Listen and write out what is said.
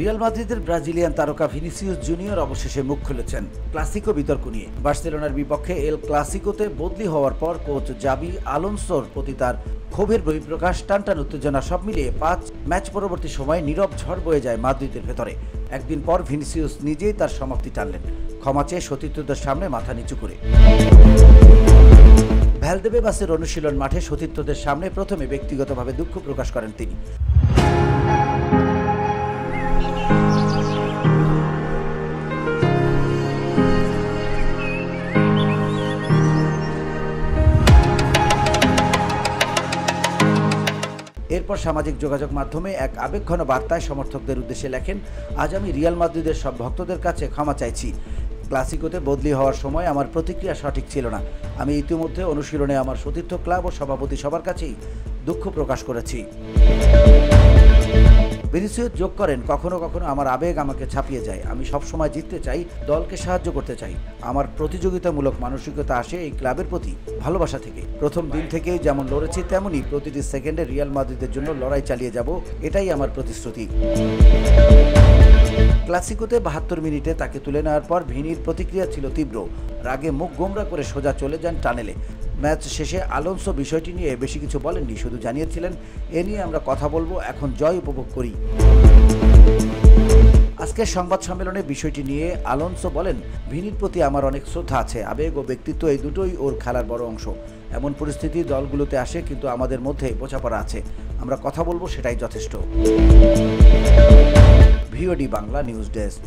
Real মাদ্রিদের Brazilian তারকা Vinicius junior অবশেষে মুখ খুলেছেন ক্লাসিকো বিতর্ক নিয়ে। বার্সেলোনার বিপক্ষে এল ক্লাসিকোতে বদলি হওয়ার পর কোচ জাবি আলোনসোর প্রতি তার ক্ষোভের বহিঃপ্রকাশ, টানটান উত্তেজনা সব মিলিয়ে 5 ম্যাচ পরবর্তী সময় নীরব ঝড় বয়ে যায় মাদ্রিদের ভেতরে। একদিন পর ভিনিসিয়াস নিজেই তার সমাপ্তি টানলেন, ক্ষমা চেয়ে সতীর্থদের সামনে মাথা নিচু করে। ভ্যালদেবেবাসের অনুশীলন মাঠে সতীর্থদের সামনে প্রথমে ব্যক্তিগতভাবে দুঃখ প্রকাশ করেন তিনি। এরপর সামাজিক যোগাযোগ মাধ্যমে এক আবেগঘন বার্তায় সমর্থকদের উদ্দেশ্যে লেখেন, আজ আমি রিয়াল মাদ্রিদের সব ভক্তদের কাছে ক্ষমা চাইছি। ক্লাসিকোতে বদলি হওয়ার সময় আমার প্রতিক্রিয়া সঠিক ছিল না। আমি ইতিমধ্যে অনুশীলনে আমার সতীর্থ ক্লাব ও সভাপতি সবার কাছেই দুঃখ প্রকাশ করেছি। ভিনিসিয়াস যোগ করেন, কখনো কখনো আমার আবেগ আমাকে ছাপিয়ে যায়। আমি সবসময় জিততে চাই, দলকে সাহায্য করতে চাই। আমার প্রতিযোগিতামূলক মানসিকতা আসে এই ক্লাবের প্রতি ভালোবাসা থেকে। প্রথম দিন থেকেই যেমন লড়েছি, তেমনই প্রতিটি সেকেন্ডে রিয়াল মাদ্রিদের জন্য লড়াই চালিয়ে যাব, এটাই আমার প্রতিশ্রুতি। ক্লাসিকোতে 72 মিনিটে তাকে তুলে নেওয়ার পর ভিনির প্রতিক্রিয়া ছিল তীব্র। রাগে মুখ গোমরা করে সোজা চলে যান টানেলে। ম্যাচ শেষে আলোনসো বিষয়টি নিয়ে বেশি কিছু বলেননি, শুধু জানিয়েছিলেন, এ নিয়ে আমরা কথা বলবো, এখন জয় উপভোগ করি। আজকের সংবাদ সম্মেলনে বিষয়টি নিয়ে আলোনসো বলেন, ভিনির প্রতি আমার অনেক শ্রদ্ধা আছে। আবেগ ও ব্যক্তিত্ব এই দুটোই ওর খেলার বড় অংশ। এমন পরিস্থিতি দলগুলোতে আসে, কিন্তু আমাদের মধ্যে বোঝাপড়া আছে। আমরা কথা বলবো, সেটাই যথেষ্ট। VOD Bangla news desk.